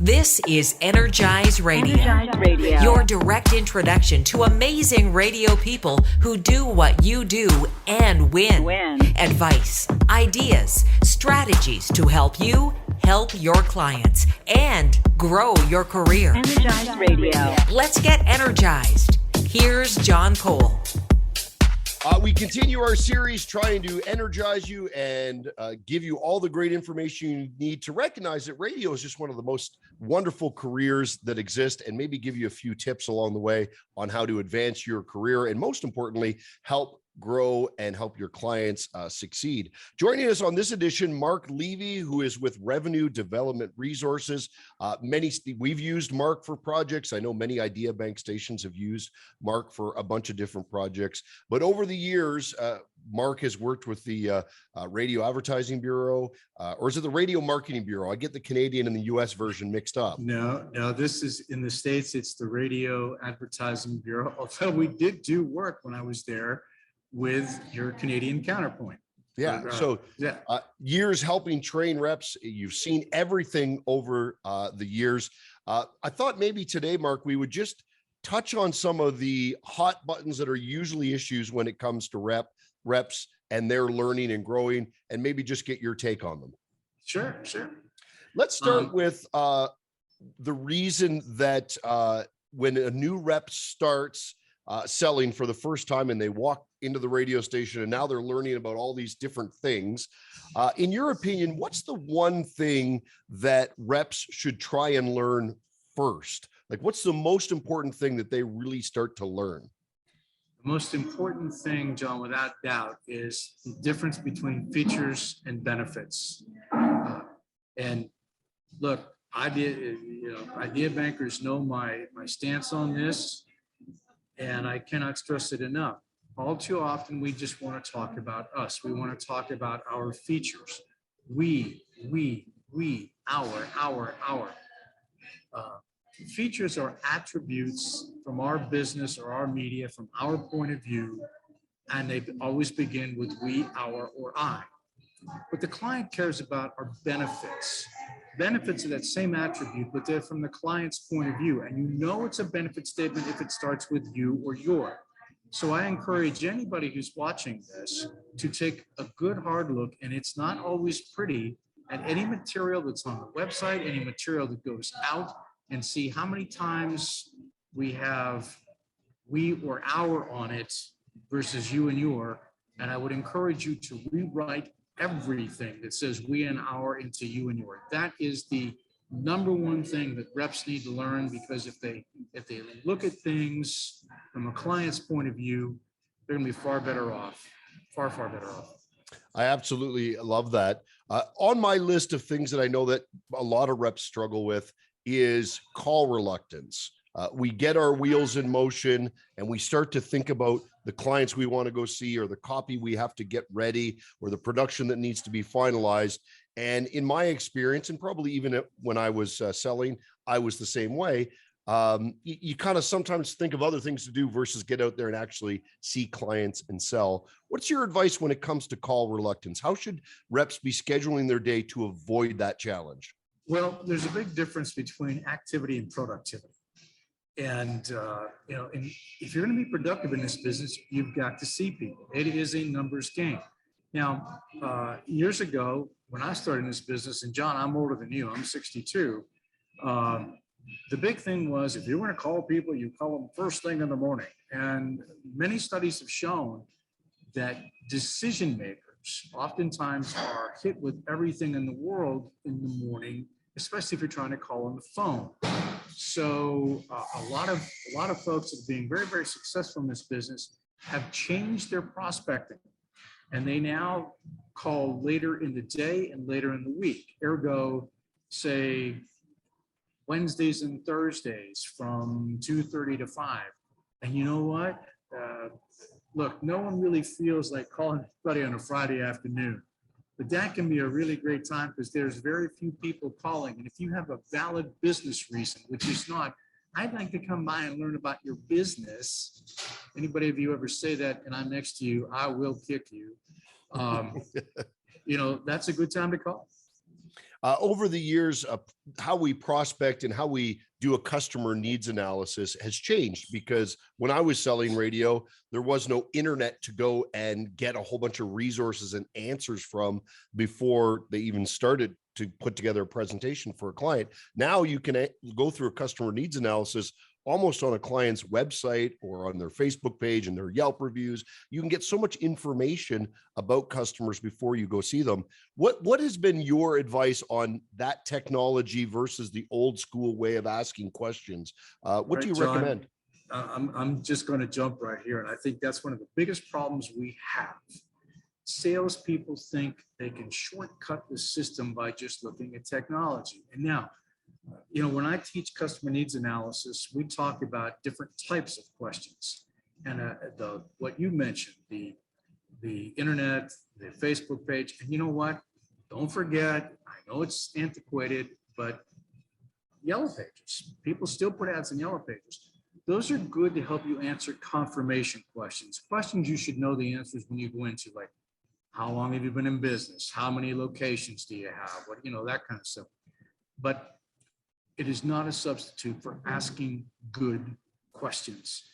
This is Energize Radio. Energize Radio. Your direct introduction to amazing radio people who do what you do and win. Advice, ideas, strategies to help you help your clients and grow your career. Energize Radio. Let's get energized. Here's John Cole. We continue our series trying to energize you and give you all the great information you need to recognize that radio is just one of the most wonderful careers that exist, and maybe give you a few tips along the way on how to advance your career and, most importantly, help grow and help your clients succeed. Joining us on this edition, Mark Levy, who is with Revenue Development Resources. We've used Mark for projects. I know many Idea Bank stations have used Mark for a bunch of different projects. But over the years, Mark has worked with the Radio Advertising Bureau, or is it the Radio Marketing Bureau? I get the Canadian and the US version mixed up. No, this is in the States. It's the Radio Advertising Bureau. Although we did do work when I was there with your Canadian counterpoint. Yeah. Years helping train reps. You've seen everything over the years. I thought maybe today, Mark, we would just touch on some of the hot buttons that are usually issues when it comes to reps and their learning and growing, and maybe just get your take on them. Sure. Let's start with the reason that when a new rep starts selling for the first time and they walk into the radio station and now they're learning about all these different things. In your opinion, what's the one thing that reps should try and learn first? Like, what's the most important thing that they really start to learn? The most important thing, John, without doubt, is the difference between features and benefits. And look, idea bankers know my stance on this, and I cannot stress it enough. All too often, we just want to talk about us. We want to talk about our features. We, our. Features are attributes from our business or our media, from our point of view, and they always begin with we, our, or I. What the client cares about are benefits. Benefits are that same attribute, but they're from the client's point of view. And you know it's a benefit statement if it starts with you or your. So I encourage anybody who's watching this to take a good hard look, and it's not always pretty, at any material that's on the website, any material that goes out, and see how many times we have we or our on it versus you and your. And I would encourage you to rewrite everything that says we and our into you and your. That is the number one thing that reps need to learn, because if they look at things from a client's point of view, they're going to be far better off. Far better off. I absolutely love that. On my list of things that I know that a lot of reps struggle with is call reluctance. We get our wheels in motion and we start to think about the clients we want to go see, or the copy we have to get ready, or the production that needs to be finalized. And in my experience, and probably even when I was selling, I was the same way. You kind of sometimes think of other things to do versus get out there and actually see clients and sell. What's your advice when it comes to call reluctance? How should reps be scheduling their day to avoid that challenge? Well, there's a big difference between activity and productivity. And, if you're going to be productive in this business, you've got to see people. It is a numbers game. Now, years ago, when I started in this business, and John, I'm older than you, I'm 62. The big thing was, if you were going to call people, you call them first thing in the morning. And many studies have shown that decision makers oftentimes are hit with everything in the world in the morning, especially if you're trying to call on the phone. So a lot of folks that are being very, very successful in this business have changed their prospecting, and they now call later in the day and later in the week. Ergo, say Wednesdays and Thursdays from 2:30 to 5. And you know what? Look, no one really feels like calling anybody on a Friday afternoon. But that can be a really great time because there's very few people calling. And if you have a valid business reason, which is not, I'd like to come by and learn about your business. Anybody of you ever say that and I'm next to you, I will kick you. That's a good time to call. Over the years, how we prospect and how we do a customer needs analysis has changed, because when I was selling radio, there was no internet to go and get a whole bunch of resources and answers from before they even started to put together a presentation for a client. Now you can go through a customer needs analysis almost on a client's website or on their Facebook page and their Yelp reviews. You can get so much information about customers before you go see them. What has been your advice on that technology versus the old school way of asking questions? What do you recommend? I'm just going to jump right here. And I think that's one of the biggest problems we have. Salespeople think they can shortcut the system by just looking at technology. And now, when I teach customer needs analysis, we talk about different types of questions. And what you mentioned, the internet, the Facebook page, and you know what? Don't forget, I know it's antiquated, but Yellow Pages. People still put ads in Yellow Pages. Those are good to help you answer confirmation questions. Questions you should know the answers when you go into, like, how long have you been in business? How many locations do you have? What, that kind of stuff. But it is not a substitute for asking good questions.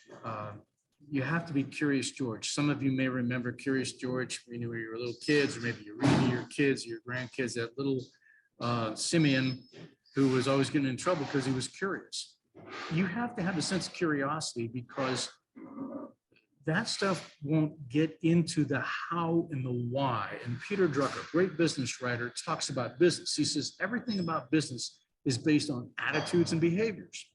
You have to be Curious George. Some of you may remember Curious George when you were little kids, or maybe you're reading to your kids, your grandkids, that little Simeon who was always getting in trouble because he was curious. You have to have a sense of curiosity, because that stuff won't get into the how and the why. And Peter Drucker, great business writer, talks about business. He says everything about business is based on attitudes and behaviors.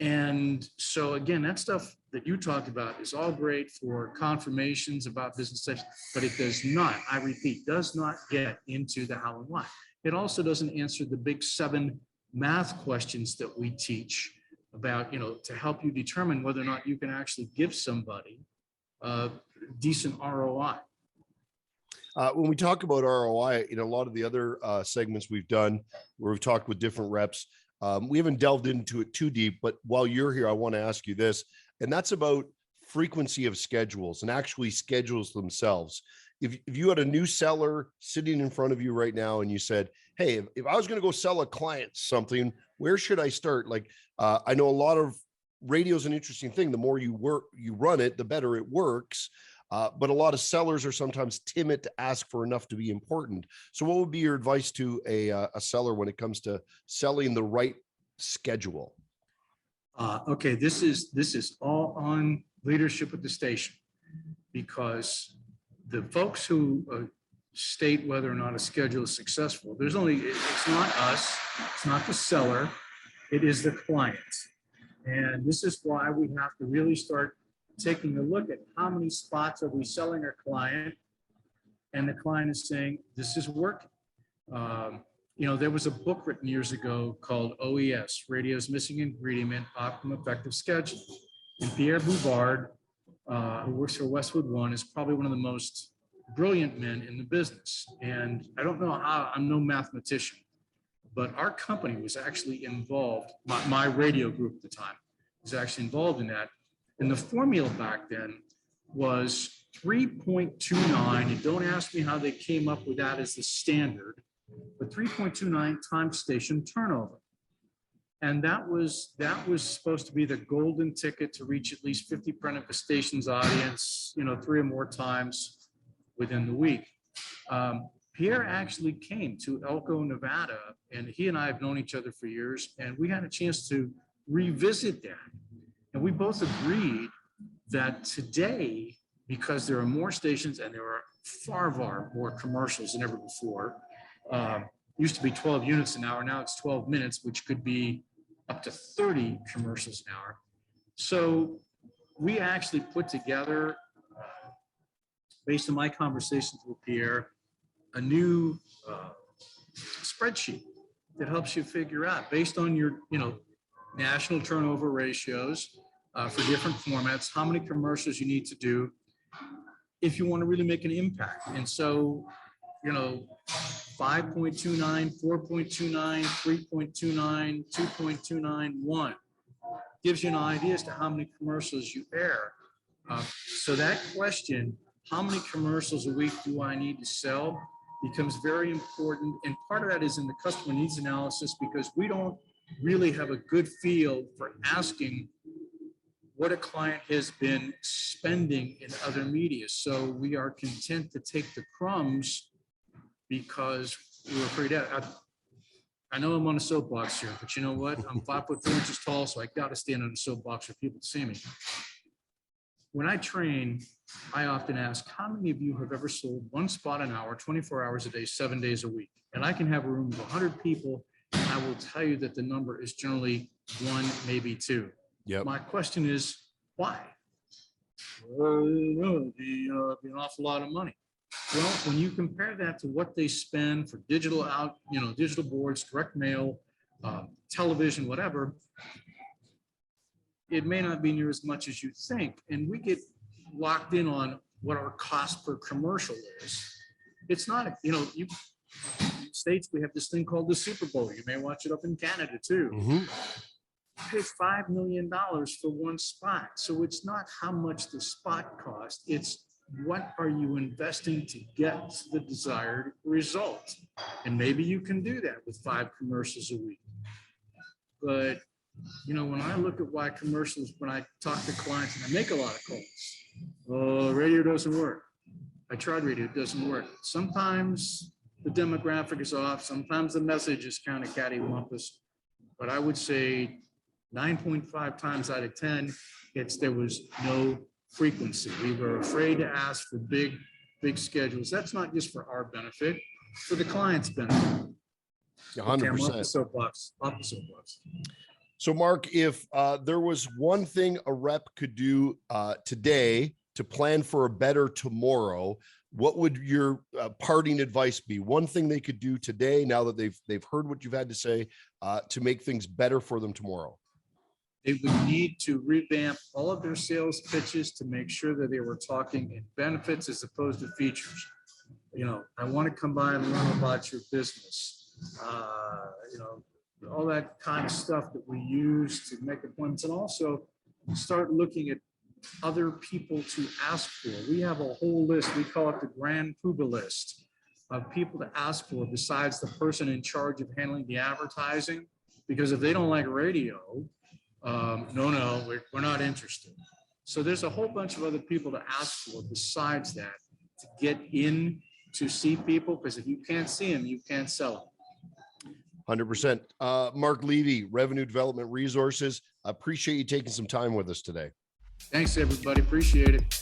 And so again, that stuff that you talked about is all great for confirmations about business sessions, but it does not, I repeat, does not get into the how and why. It also doesn't answer the big 7 math questions that we teach about, to help you determine whether or not you can actually give somebody a decent ROI. When we talk about ROI, in a lot of the other segments we've done where we've talked with different reps, we haven't delved into it too deep, but while you're here, I want to ask you this, and that's about frequency of schedules and actually schedules themselves. If you had a new seller sitting in front of you right now and you said, hey, if I was going to go sell a client something, where should I start? Like, I know a lot of radio is an interesting thing. The more you run it, the better it works. But a lot of sellers are sometimes timid to ask for enough to be important. So what would be your advice to a seller when it comes to selling the right schedule? Okay, this is all on leadership at the station, because the folks who state whether or not a schedule is successful, it's not us, it's not the seller, it is the client. And this is why we have to really start taking a look at how many spots are we selling our client, and the client is saying, this is working. There was a book written years ago called OES, Radio's Missing Ingredient, Optimum Effective Scheduling. And Pierre Bouvard, who works for Westwood One, is probably one of the most brilliant men in the business. And I don't know how, I'm no mathematician, but our company was actually involved, my radio group at the time was actually involved in that. And the formula back then was 3.29. And don't ask me how they came up with that as the standard, but 3.29 times station turnover. And that was supposed to be the golden ticket to reach at least 50% of the station's audience, 3 or more times within the week. Pierre actually came to Elko, Nevada, and he and I have known each other for years, and we had a chance to revisit that. And we both agreed that today, because there are more stations and there are far more commercials than ever before, used to be 12 units an hour, now it's 12 minutes, which could be up to 30 commercials an hour. So we actually put together, based on my conversations with Pierre, a new spreadsheet that helps you figure out, based on your national turnover ratios for different formats, how many commercials you need to do if you want to really make an impact. And so, 5.29, 4.29, 3.29, 2.29, 1 gives you an idea as to how many commercials you air. So that question, how many commercials a week do I need to sell, becomes very important. And part of that is in the customer needs analysis, because we don't really have a good feel for asking what a client has been spending in other media. So we are content to take the crumbs because we're afraid of. I know I'm on a soapbox here, but you know what? I'm 5'4" tall, so I got to stand on a soapbox for people to see me. When I train, I often ask, how many of you have ever sold one spot an hour, 24 hours a day, 7 days a week? And I can have a room of 100 people, and I will tell you that the number is generally 1, maybe 2. Yep. My question is, why? Well, it'd be an awful lot of money. Well, when you compare that to what they spend for digital digital boards, direct mail, television, whatever, it may not be near as much as you think. And we get locked in on what our cost per commercial is. It's not, in States, we have this thing called the Super Bowl. You may watch it up in Canada too. Mm-hmm. Pay $5 million for one spot. So it's not how much the spot costs. It's what are you investing to get the desired result? And maybe you can do that with 5 commercials a week. But, when I look at why commercials, when I talk to clients and I make a lot of calls, radio doesn't work. I tried radio, it doesn't work. Sometimes the demographic is off. Sometimes the message is kind of cattywampus. But I would say 9.5 times out of 10, there was no frequency. We were afraid to ask for big schedules. That's not just for our benefit, for the client's benefit. 100%. Off the soapbox. So, Mark, if there was one thing a rep could do today to plan for a better tomorrow, what would your parting advice be? One thing they could do today, now that they've heard what you've had to say, to make things better for them tomorrow? They would need to revamp all of their sales pitches to make sure that they were talking in benefits as opposed to features. I want to come by and learn about your business. All that kind of stuff that we use to make appointments, and also start looking at other people to ask for. We have a whole list. We call it the Grand Poobah list of people to ask for besides the person in charge of handling the advertising. Because if they don't like radio, we're not interested. So there's a whole bunch of other people to ask for besides that to get in to see people, because if you can't see them, you can't sell them. 100%. Mark Levy, Revenue Development Resources. I appreciate you taking some time with us today. Thanks, everybody. Appreciate it.